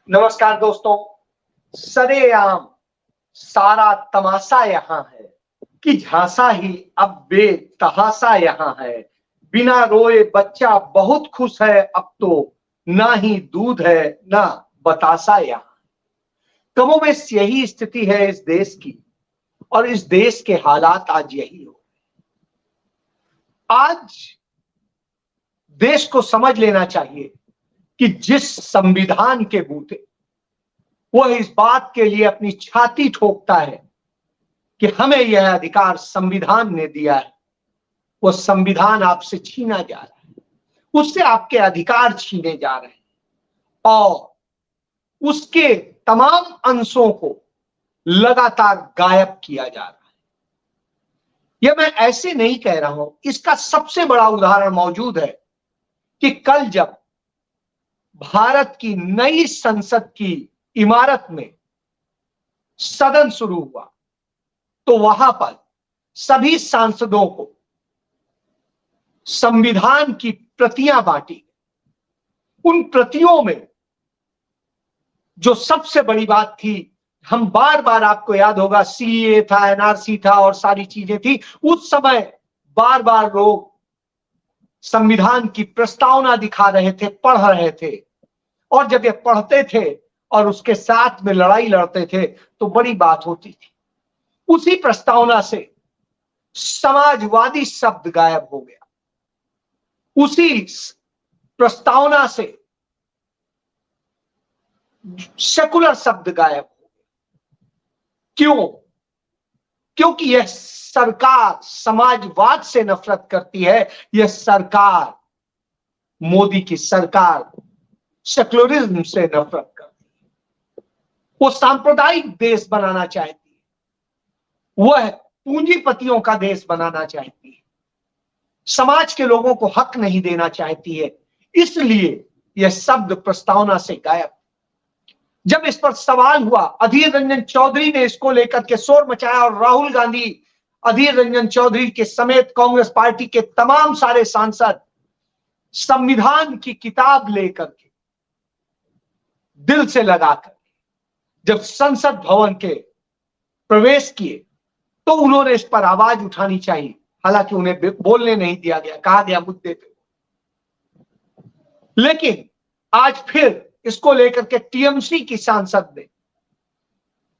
नमस्कार दोस्तों। सरेआम सारा तमाशा यहाँ है कि झांसा ही अब बेतहासा यहाँ है। बिना रोए बच्चा बहुत खुश है, अब तो ना ही दूध है ना बतासा यहाँ। कमोबेश यही स्थिति है इस देश की, और इस देश के हालात आज यही हो। आज देश को समझ लेना चाहिए कि जिस संविधान के बूते वह इस बात के लिए अपनी छाती ठोकता है कि हमें यह अधिकार संविधान ने दिया है, वह संविधान आपसे छीना जा रहा है, उससे आपके अधिकार छीने जा रहे हैं और उसके तमाम अंशों को लगातार गायब किया जा रहा है। यह मैं ऐसे नहीं कह रहा हूं, इसका सबसे बड़ा उदाहरण मौजूद है कि कल जब भारत की नई संसद की इमारत में सदन शुरू हुआ तो वहां पर सभी सांसदों को संविधान की प्रतियां बांटी। उन प्रतियों में जो सबसे बड़ी बात थी, हम बार बार, आपको याद होगा, सीए था, एनआरसी था और सारी चीजें थी। उस समय बार बार लोग संविधान की प्रस्तावना दिखा रहे थे, पढ़ रहे थे, और जब ये पढ़ते थे और उसके साथ में लड़ाई लड़ते थे तो बड़ी बात होती थी। उसी प्रस्तावना से समाजवादी शब्द गायब हो गया, उसी प्रस्तावना से सेकुलर शब्द गायब हो गया। क्यों? क्योंकि यह सरकार समाजवाद से नफरत करती है। यह सरकार, मोदी की सरकार, सेकुलरिज्म से नफरत करती है। वो सांप्रदायिक देश बनाना चाहती है, वह पूंजीपतियों का देश बनाना चाहती है, समाज के लोगों को हक नहीं देना चाहती है। इसलिए यह शब्द प्रस्तावना से गायब। जब इस पर सवाल हुआ, अधीर रंजन चौधरी ने इसको लेकर के शोर मचाया और राहुल गांधी, अधीर रंजन चौधरी के समेत कांग्रेस पार्टी के तमाम सारे सांसद संविधान की किताब लेकर के दिल से लगाकर जब संसद भवन के प्रवेश किए तो उन्होंने इस पर आवाज उठानी चाहिए। हालांकि उन्हें बोलने नहीं दिया गया, कहा गया मुद्दे पे। लेकिन आज फिर इसको लेकर के टीएमसी की सांसद ने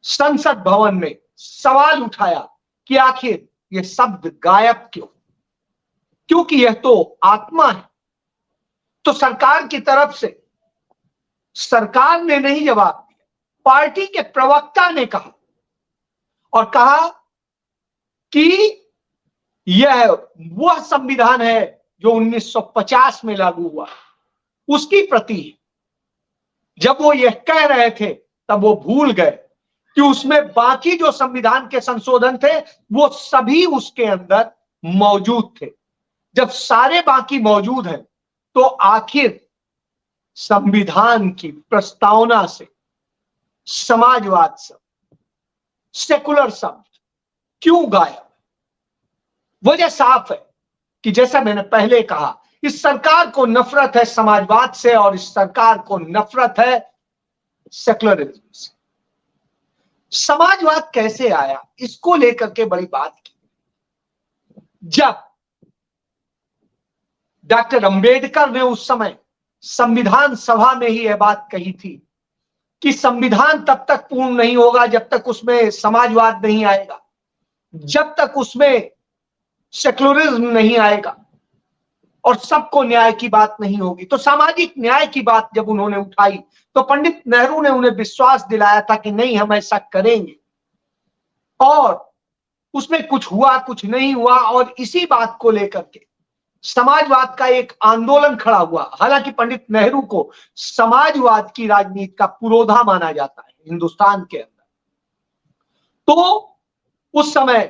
संसद भवन में सवाल उठाया कि आखिर यह शब्द गायब क्यों? क्योंकि यह तो आत्मा है। तो सरकार की तरफ से सरकार ने नहीं जवाब दिया, पार्टी के प्रवक्ता ने कहा और कहा कि यह वह संविधान है जो 1950 में लागू हुआ, उसकी प्रति है। जब वो यह कह रहे थे तब वो भूल गए कि उसमें बाकी जो संविधान के संशोधन थे वो सभी उसके अंदर मौजूद थे। जब सारे बाकी मौजूद हैं तो आखिर संविधान की प्रस्तावना से समाजवाद शब्द, सेकुलर शब्द क्यों गायब? वजह साफ है कि जैसा मैंने पहले कहा, इस सरकार को नफरत है समाजवाद से और इस सरकार को नफरत है सेकुलरिज्म से। समाजवाद कैसे आया, इसको लेकर के बड़ी बात की। जब डॉक्टर अंबेडकर ने उस समय संविधान सभा में ही यह बात कही थी कि संविधान तब तक पूर्ण नहीं होगा जब तक उसमें समाजवाद नहीं आएगा, जब तक उसमें सेकुलरिज्म नहीं आएगा और सबको न्याय की बात नहीं होगी। तो सामाजिक न्याय की बात जब उन्होंने उठाई तो पंडित नेहरू ने उन्हें विश्वास दिलाया था कि नहीं, हम ऐसा करेंगे, और उसमें कुछ हुआ, कुछ नहीं हुआ। और इसी बात को लेकर के समाजवाद का एक आंदोलन खड़ा हुआ। हालांकि पंडित नेहरू को समाजवाद की राजनीति का पुरोधा माना जाता है हिंदुस्तान के अंदर। तो उस समय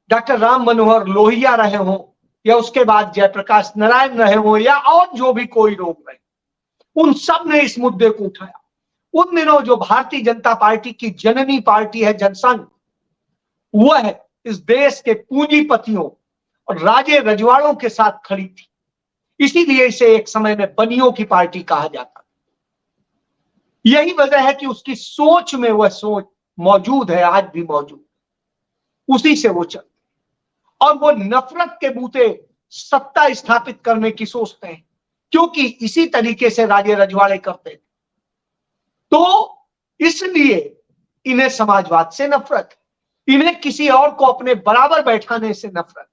डॉक्टर राम मनोहर लोहिया रहे हों या उसके बाद जयप्रकाश नारायण रहे हों या और जो भी कोई लोग रहे, उन सब ने इस मुद्दे को उठाया। उन दिनों जो भारतीय जनता पार्टी की जननी पार्टी है जनसंघ, वह इस देश के पूंजीपतियों और राजे रजवाड़ों के साथ खड़ी थी। इसीलिए इसे एक समय में बनियों की पार्टी कहा जाता। यही वजह है कि उसकी सोच में वह सोच मौजूद है, आज भी मौजूद, उसी से वो चलते, और वो नफरत के बूते सत्ता स्थापित करने की सोचते हैं, क्योंकि इसी तरीके से राजे रजवाड़े करते थे। तो इसलिए इन्हें समाजवाद से नफरत, इन्हें किसी और को अपने बराबर बैठाने से नफरत।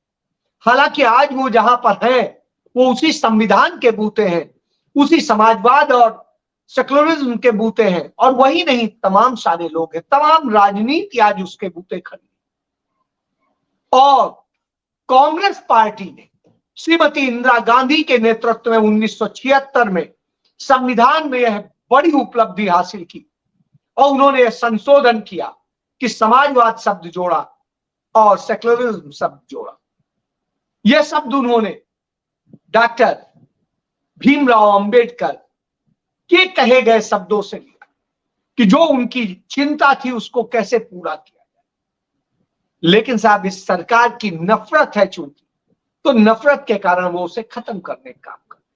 हालांकि आज वो जहां पर है वो उसी संविधान के बूते हैं, उसी समाजवाद और सेक्युलरिज्म के बूते हैं, और वही नहीं तमाम सारे लोग हैं, तमाम राजनीति आज उसके बूते खड़ी। और कांग्रेस पार्टी ने श्रीमती इंदिरा गांधी के नेतृत्व में 1976 में संविधान में यह बड़ी उपलब्धि हासिल की, और उन्होंने यह संशोधन किया कि समाजवाद शब्द जोड़ा और सेक्युलरिज्म शब्द जोड़ा। यह शब्द उन्होंने डॉक्टर भीमराव अंबेडकर के कहे गए शब्दों से लिया कि जो उनकी चिंता थी उसको कैसे पूरा किया जाए। लेकिन साहब, इस सरकार की नफरत है चूंकि, तो नफरत के कारण वो उसे खत्म करने का काम करते हैं।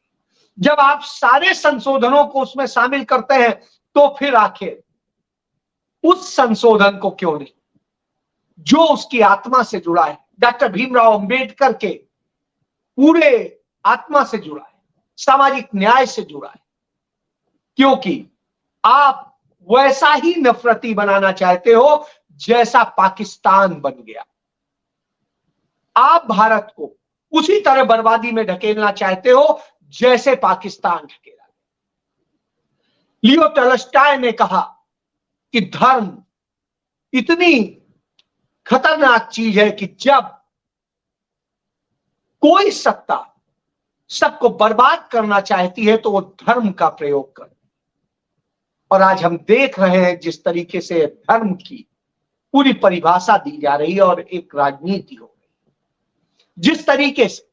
जब आप सारे संशोधनों को उसमें शामिल करते हैं तो फिर आखिर उस संशोधन को क्यों नहीं जो उसकी आत्मा से जुड़ा है, डॉक्टर भीमराव अंबेडकर के पूरे आत्मा से जुड़ा है, सामाजिक न्याय से जुड़ा है। क्योंकि आप वैसा ही नफरती बनाना चाहते हो जैसा पाकिस्तान बन गया। आप भारत को उसी तरह बर्बादी में ढकेलना चाहते हो जैसे पाकिस्तान ढकेला। लियो टॉल्स्टॉय ने कहा कि धर्म इतनी खतरनाक चीज है कि जब कोई सत्ता सबको बर्बाद करना चाहती है तो वो धर्म का प्रयोग कर। और आज हम देख रहे हैं जिस तरीके से धर्म की पूरी परिभाषा दी जा रही है और एक राजनीति हो गई, जिस तरीके से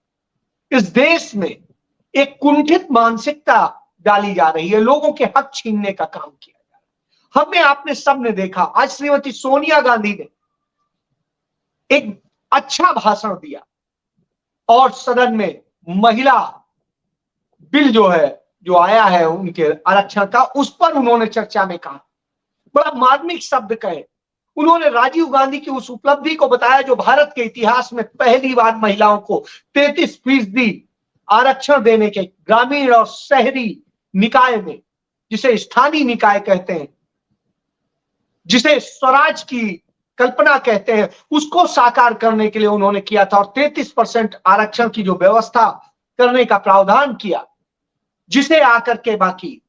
इस देश में एक कुंठित मानसिकता डाली जा रही है, लोगों के हक छीनने का काम किया जा रहा है। हमने आपने सबने देखा, आज श्रीमती सोनिया गांधी ने एक अच्छा भाषण दिया और सदन में महिला बिल जो आया है उनके आरक्षण का, उस पर उन्होंने चर्चा में कहा, बड़ा मार्मिक शब्द कहे। उन्होंने राजीव गांधी की उस उपलब्धि को बताया जो भारत के इतिहास में पहली बार महिलाओं को 33% आरक्षण देने के, ग्रामीण और शहरी निकाय में, जिसे स्थानीय निकाय कहते हैं, जिसे स्वराज की कल्पना कहते हैं, उसको साकार करने के लिए उन्होंने किया था। और 33% आरक्षण की जो व्यवस्था करने का प्रावधान किया, जिसे आकर के बाकी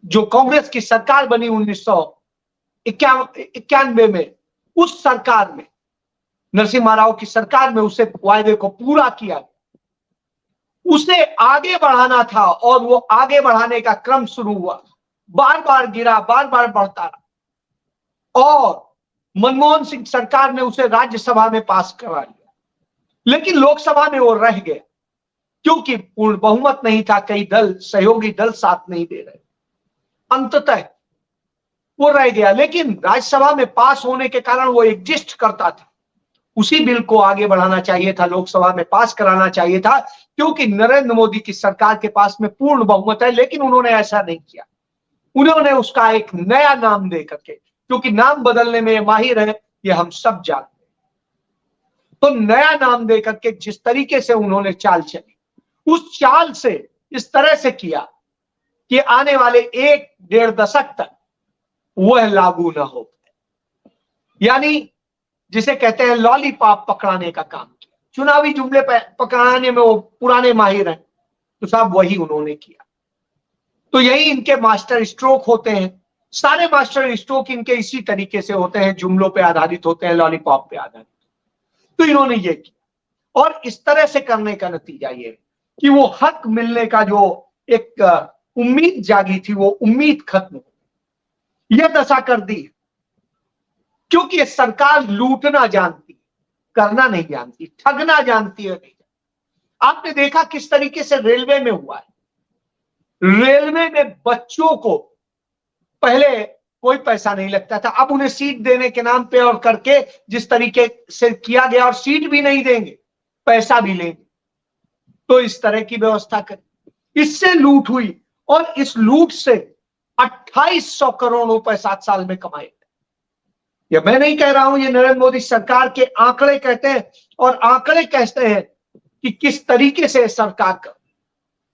जो कांग्रेस की सरकार बनी 1991 में, उस सरकार में, नरसिम्हा राव की सरकार में उसे वायदे को पूरा किया, उसे आगे बढ़ाना था और वो आगे बढ़ाने का क्रम शुरू हुआ, बार बार गिरा, बार बार बढ़ता रहा, और मनमोहन सिंह सरकार ने उसे राज्यसभा में पास करा लिया, लेकिन लोकसभा में वो रह गया क्योंकि पूर्ण बहुमत नहीं था, कई दल, सहयोगी दल साथ नहीं दे रहे, अंततः वो रह गया। लेकिन राज्यसभा में पास होने के कारण वो एग्जिस्ट करता था। उसी बिल को आगे बढ़ाना चाहिए था, लोकसभा में पास कराना चाहिए था, क्योंकि नरेंद्र मोदी की सरकार के पास में पूर्ण बहुमत है, लेकिन उन्होंने ऐसा नहीं किया। उन्होंने उसका एक नया नाम दे करके, क्योंकि नाम बदलने में माहिर है, ये हम सब जानते हैं, तो नया नाम दे करके जिस तरीके से उन्होंने चाल चली, उस चाल से इस तरह से किया कि आने वाले 1-1.5 दशक तक वह लागू न हो, यानी जिसे कहते हैं लॉलीपॉप पकड़ाने का काम किया। चुनावी जुमले पकड़ाने में वो पुराने माहिर हैं, तो साहब वही उन्होंने किया। तो यही इनके मास्टर स्ट्रोक होते हैं, सारे मास्टर स्ट्रोक इनके इसी तरीके से होते हैं, जुमलों पे आधारित होते हैं, लॉलीपॉप पे आधारित। तो इन्होंने ये किया, और इस तरह से करने का नतीजा ये कि वो हक मिलने का जो एक उम्मीद जागी थी, वो उम्मीद खत्म हो, यह दशा कर दी, क्योंकि ये सरकार लूटना जानती, करना नहीं जानती, ठगना जानती है नहीं। आपने देखा किस तरीके से रेलवे में हुआ है। रेलवे में बच्चों को पहले कोई पैसा नहीं लगता था, अब उन्हें सीट देने के नाम पे और करके जिस तरीके से किया गया, और सीट भी नहीं देंगे, पैसा भी लेंगे, तो इस तरह की व्यवस्था करें। इससे लूट हुई, और इस लूट से 2800 करोड़ रुपए 7 साल में कमाए। ये मैं नहीं कह रहा हूं, ये नरेंद्र मोदी सरकार के आंकड़े कहते हैं, और आंकड़े कहते हैं कि किस तरीके से सरकार कर,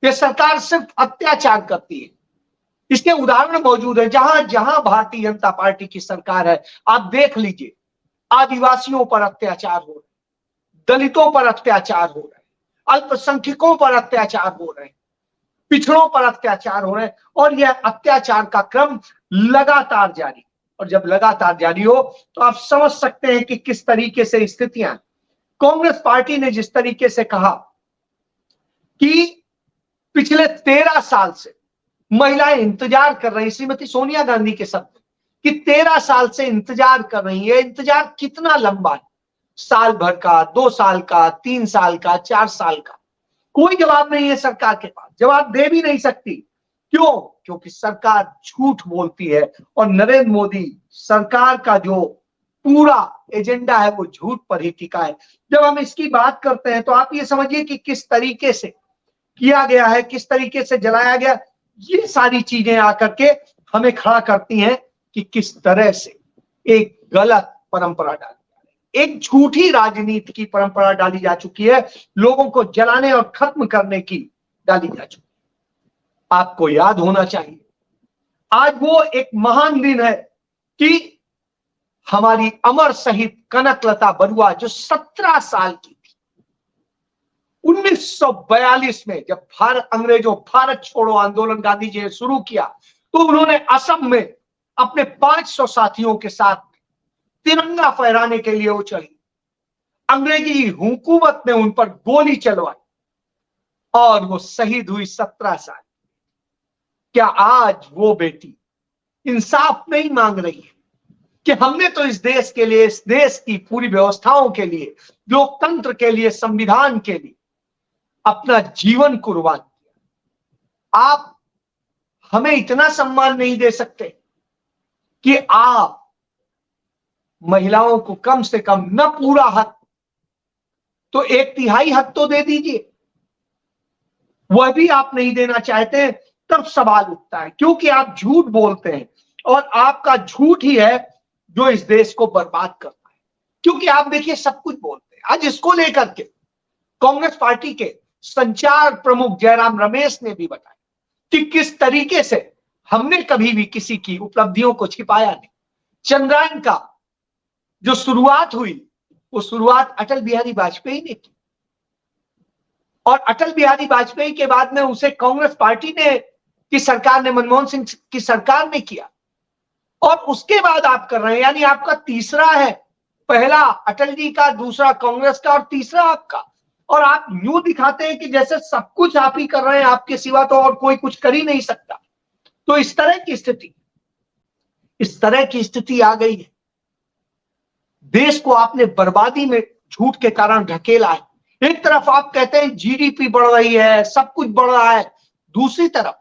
ये सरकार सिर्फ अत्याचार करती है। इसके उदाहरण मौजूद है, जहां जहां भारतीय जनता पार्टी की सरकार है, आप देख लीजिए, आदिवासियों पर अत्याचार हो रहे, दलितों पर अत्याचार हो रहे, अल्पसंख्यकों पर अत्याचार हो रहे, पिछड़ों पर अत्याचार हो रहे हैं, और यह अत्याचार का क्रम लगातार जारी। और जब लगातार जारी हो तो आप समझ सकते हैं कि किस तरीके से स्थितियां। कांग्रेस पार्टी ने जिस तरीके से कहा कि पिछले 13 साल से महिलाएं इंतजार कर रही, श्रीमती सोनिया गांधी के शब्द, कि 13 साल से इंतजार कर रही है। इंतजार कितना लंबा है? साल भर का, 2 साल का, 3 साल का, 4 साल का? कोई जवाब नहीं है सरकार के पास, जवाब दे भी नहीं सकती। क्यों? क्योंकि सरकार झूठ बोलती है, और नरेंद्र मोदी सरकार का जो पूरा एजेंडा है वो झूठ पर ही टिका है। जब हम इसकी बात करते हैं तो आप ये समझिए कि किस तरीके से किया गया है, किस तरीके से जलाया गया। ये सारी चीजें आकर के हमें खड़ा करती हैं कि किस तरह से एक गलत परंपरा डाली, एक झूठी राजनीति की परंपरा डाली जा चुकी है, लोगों को जलाने और खत्म करने की डाली जा चुकी है। आपको याद होना चाहिए, आज वो एक महान दिन है कि हमारी अमर शहीद कनकलता बरुआ, जो 17 साल की थी, 1942 में जब अंग्रेजों भारत छोड़ो आंदोलन गांधी जी ने शुरू किया, तो उन्होंने असम में अपने 500 साथियों के साथ तिरंगा फहराने के लिए वो चली। अंग्रेजी हुकूमत ने उन पर गोली चलवाई और वो शहीद हुई 17 साल। क्या आज वो बेटी इंसाफ नहीं मांग रही है कि हमने तो इस देश के लिए, इस देश की पूरी व्यवस्थाओं के लिए, लोकतंत्र के लिए, संविधान के लिए अपना जीवन कुर्बान किया? आप हमें इतना सम्मान नहीं दे सकते कि आप महिलाओं को कम से कम न पूरा हक तो 1/3 हक तो दे दीजिए? वह भी आप नहीं देना चाहते। तब सवाल उठता है, क्योंकि आप झूठ बोलते हैं, और आपका झूठ ही है जो इस देश को बर्बाद करता है। क्योंकि आप देखिए, सब कुछ बोलते हैं। आज इसको लेकर के कांग्रेस पार्टी के संचार प्रमुख जयराम रमेश ने भी बताया कि किस तरीके से हमने कभी भी किसी की उपलब्धियों को छिपाया नहीं। चंद्रयान का जो शुरुआत हुई, वो शुरुआत अटल बिहारी वाजपेयी ने की, और अटल बिहारी वाजपेयी के बाद में उसे कांग्रेस पार्टी ने की सरकार ने, मनमोहन सिंह की सरकार ने किया, और उसके बाद आप कर रहे हैं। यानी आपका तीसरा है, पहला अटल जी का, दूसरा कांग्रेस का, और तीसरा आपका। और आप यूं दिखाते हैं कि जैसे सब कुछ आप ही कर रहे हैं, आपके सिवा तो और कोई कुछ कर ही नहीं सकता। तो इस तरह की स्थिति आ गई है। देश को आपने बर्बादी में झूठ के कारण ढकेला है। एक तरफ आप कहते हैं जीडीपी बढ़ रही है, सब कुछ बढ़ रहा है, दूसरी तरफ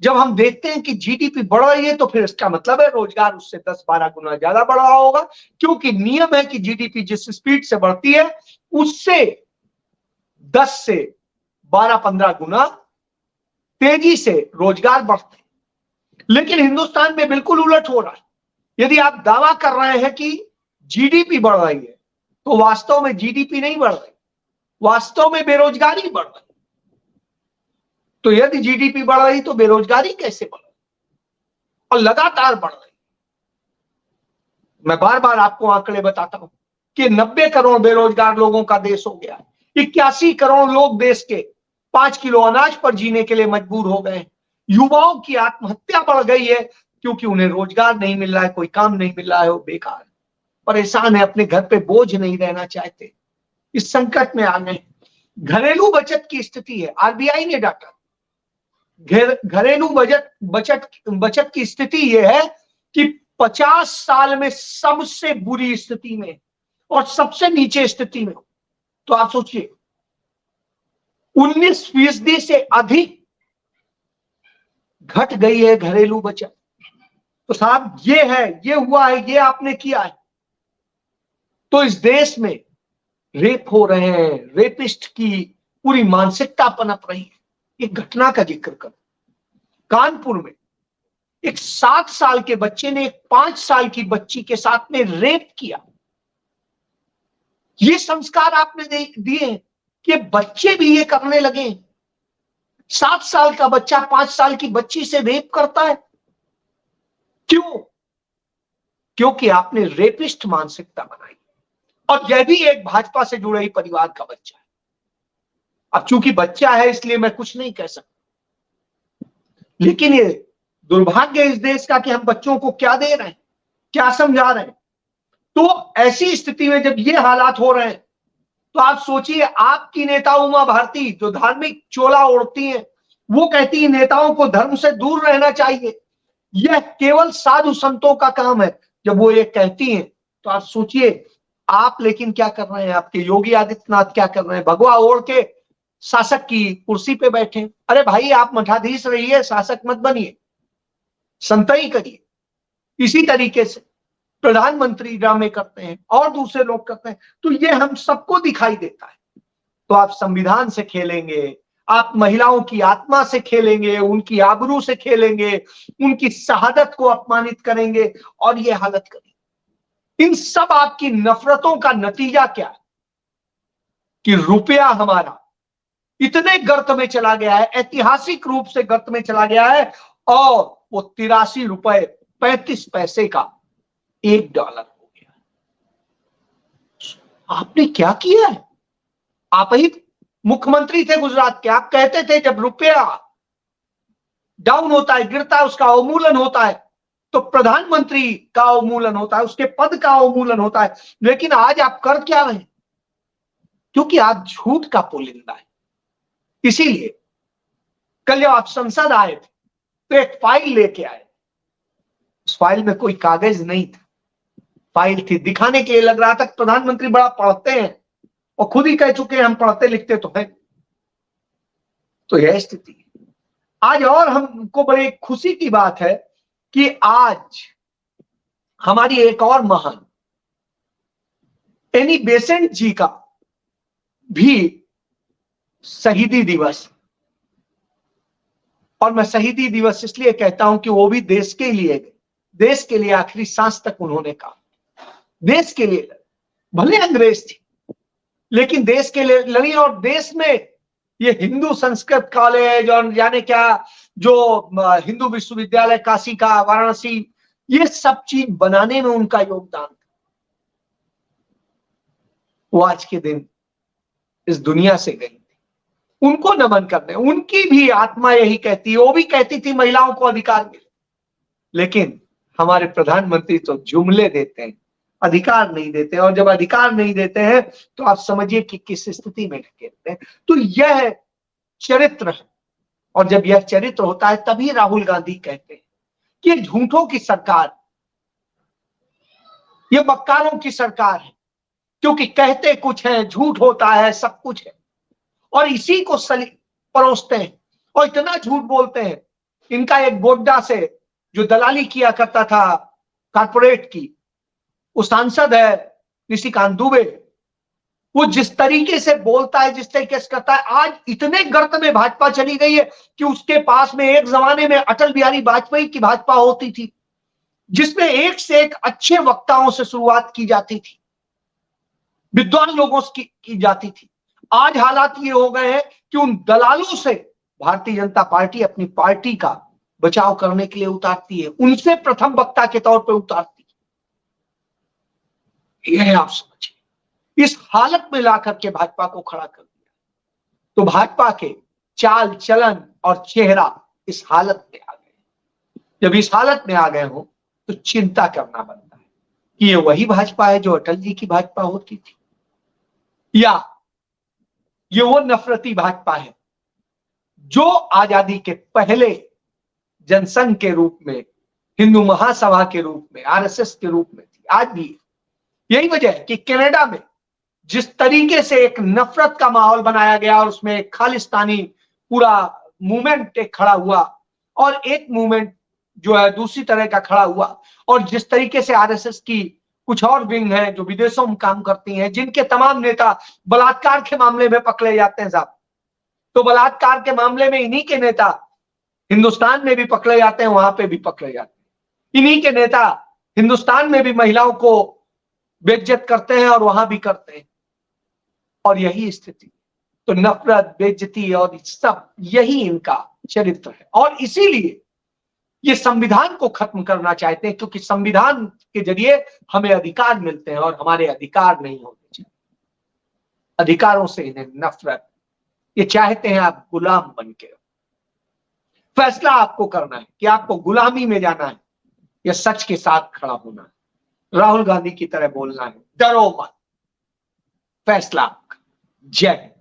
जब हम देखते हैं कि जीडीपी बढ़ रही है तो फिर इसका मतलब है रोजगार उससे 10-12 गुना ज्यादा बढ़ रहा होगा, क्योंकि नियम है कि जीडीपी जिस स्पीड से बढ़ती है उससे 10 से 12-15 गुना तेजी से रोजगार बढ़ते हैं। लेकिन हिंदुस्तान में बिल्कुल उलट हो रहा है। यदि आप दावा कर रहे हैं कि जीडीपी बढ़ रही है, तो वास्तव में जीडीपी नहीं बढ़ रही, वास्तव में बेरोजगारी बढ़ रही। तो यदि जीडीपी बढ़ रही तो बेरोजगारी कैसे बढ़ रही? और लगातार बढ़ रही। मैं बार बार आपको आंकड़े बताता हूं कि 90 करोड़ बेरोजगार लोगों का देश हो गया है। 81 करोड़ लोग देश के 5 किलो अनाज पर जीने के लिए मजबूर हो गए। युवाओं की आत्महत्या बढ़ गई है क्योंकि उन्हें रोजगार नहीं मिल रहा है, कोई काम नहीं मिल रहा है, वो बेकार परेशान है, अपने घर पे बोझ नहीं रहना चाहते, इस संकट में आ गए। घरेलू बचत की स्थिति है, आरबीआई ने डाटा, घरेलू बचत की स्थिति यह है कि 50 साल में सबसे बुरी स्थिति में और सबसे नीचे स्थिति में। तो आप सोचिए, 19% से अधिक घट गई है घरेलू बचत। तो साहब ये है, ये हुआ है, ये आपने किया है। तो इस देश में रेप हो रहे हैं, रेपिस्ट की पूरी मानसिकता पनप रही है। एक घटना का जिक्र कर, कानपुर में एक 7 साल के बच्चे ने एक 5 साल की बच्ची के साथ में रेप किया। ये संस्कार आपने दिए कि बच्चे भी ये करने लगे। 7 साल का बच्चा 5 साल की बच्ची से रेप करता है। क्यों? क्योंकि आपने रेपिस्ट मानसिकता बनाई। और यह भी एक भाजपा से जुड़े ही परिवार का बच्चा है। अब चूंकि बच्चा है इसलिए मैं कुछ नहीं कह सकता, लेकिन ये दुर्भाग्य इस देश का कि हम बच्चों को क्या दे रहे हैं, क्या समझा रहे हैं। तो ऐसी स्थिति में जब ये हालात हो रहे हैं तो आप सोचिए, आपकी नेता उमा भारती जो धार्मिक चोला ओढ़ती हैं, वो कहती है नेताओं को धर्म से दूर रहना चाहिए, यह केवल साधु संतों का काम है। जब वो ये कहती हैं तो आप सोचिए आप लेकिन क्या कर रहे हैं, आपके योगी आदित्यनाथ क्या कर रहे हैं, भगवा ओढ़ के शासक की कुर्सी पे बैठे। अरे भाई, आप मठाधीश रहिए, शासक मत बनिए, संतई करिए। इसी तरीके से प्रधानमंत्री ड्रामे करते हैं और दूसरे लोग करते हैं, तो ये हम सबको दिखाई देता है। तो आप संविधान से खेलेंगे, आप महिलाओं की आत्मा से खेलेंगे, उनकी आबरू से खेलेंगे, उनकी शहादत को अपमानित करेंगे और ये हालत करेंगे। इन सब आपकी नफरतों का नतीजा क्या है कि रुपया हमारा इतने गर्त में चला गया है, ऐतिहासिक रूप से गर्त में चला गया है, और वो 83 रुपए 35 पैसे का $1 हो गया। आपने क्या किया है? आप ही मुख्यमंत्री थे गुजरात के, आप कहते थे जब रुपया डाउन होता है, गिरता है, उसका अवमूल्यन होता है, तो प्रधानमंत्री का अवमूल्यन होता है, उसके पद का अवमूल्यन होता है। लेकिन आज आप कर क्या रहे हैं? क्योंकि आप झूठ का पुलिंदा है। इसीलिए कल जब आप संसद आए थे तो एक फाइल लेके आए। उस फाइल में कोई कागज नहीं था, फाइल थी, दिखाने के लिए लग रहा था प्रधानमंत्री बड़ा पढ़ते हैं, और खुद ही कह चुके हैं हम पढ़ते लिखते तो हैं। तो यह स्थिति है आज। और हमको बड़ी खुशी की बात है कि आज हमारी एक और महान एनी बेसेंट जी का भी शहीदी दिवस, और मैं शहीदी दिवस इसलिए कहता हूं कि वो भी देश के लिए, देश के लिए आखिरी सांस तक उन्होंने काम, देश के लिए, भले अंग्रेज थी लेकिन देश के लिए लड़ी। और देश में ये हिंदू संस्कृत कॉलेज और जाने क्या, जो हिंदू विश्वविद्यालय काशी का, वाराणसी, ये सब चीज बनाने में उनका योगदान था। वो आज के दिन इस दुनिया से गई, उनको नमन करने। उनकी भी आत्मा यही कहती है, वो भी कहती थी महिलाओं को अधिकार मिले, लेकिन हमारे प्रधानमंत्री तो जुमले देते हैं, अधिकार नहीं देते। और जब अधिकार नहीं देते हैं तो आप समझिए कि किस स्थिति में ढकेलते हैं। तो यह चरित्र है, और जब यह चरित्र होता है तभी राहुल गांधी कहते हैं कि ये झूठों की सरकार, ये मक्कारों की सरकार है, क्योंकि कहते कुछ है, झूठ होता है, सब कुछ है, और इसी को परोसते हैं और इतना झूठ बोलते हैं। इनका एक गोड्डा से जो दलाली किया करता था कारपोरेट की, वो सांसद है निशिकांत दुबे, वो जिस तरीके से बोलता है, जिस तरीके से करता है, आज इतने गर्त में भाजपा चली गई है कि उसके पास में एक जमाने में अटल बिहारी वाजपेयी की भाजपा होती थी, जिसमें एक से एक अच्छे वक्ताओं से शुरुआत की जाती थी, विद्वान लोगों से की जाती थी। आज हालात ये हो गए हैं कि उन दलालों से भारतीय जनता पार्टी अपनी पार्टी का बचाव करने के लिए उतारती है, उनसे प्रथम वक्ता के तौर पर उतारती है। यह आप समझिए, इस हालत में ला करके भाजपा को खड़ा कर दिया। तो भाजपा के चाल चलन और चेहरा इस हालत में आ गए। जब इस हालत में आ गए हो तो चिंता करना बनता है कि ये वही भाजपा है जो अटल जी की भाजपा होती थी, या ये वो नफरती भाजपा है जो आजादी के पहले जनसंघ के रूप में, हिंदू महासभा के रूप में, आरएसएस के रूप में थी। आज भी यही वजह है कि कनाडा में जिस तरीके से एक नफरत का माहौल बनाया गया और उसमें एक खालिस्तानी पूरा मूवमेंट एक खड़ा हुआ, और एक मूवमेंट जो है दूसरी तरह का खड़ा हुआ, और जिस तरीके से आरएसएस की कुछ और विंग है जो विदेशों में काम करती हैं, जिनके तमाम नेता बलात्कार के मामले में पकड़े जाते हैं साहब, तो बलात्कार के मामले में इन्हीं के नेता हिंदुस्तान में भी पकड़े जाते हैं, वहां पे भी पकड़े जाते हैं। इन्हीं के नेता हिंदुस्तान में भी महिलाओं को बेइज्जत करते हैं और वहां भी करते हैं, और यही स्थिति। तो नफरत, बेइज्जती और सब यही इनका चरित्र है, और इसीलिए ये संविधान को खत्म करना चाहते हैं, क्योंकि संविधान के जरिए हमें अधिकार मिलते हैं और हमारे अधिकार नहीं होने चाहिए। अधिकारों से इन्हें नफरत, ये चाहते हैं आप गुलाम बन के। फैसला आपको करना है कि आपको गुलामी में जाना है या सच के साथ खड़ा होना है। राहुल गांधी की तरह बोलना है, डरो मत, फैसला आपका। जय हिंद।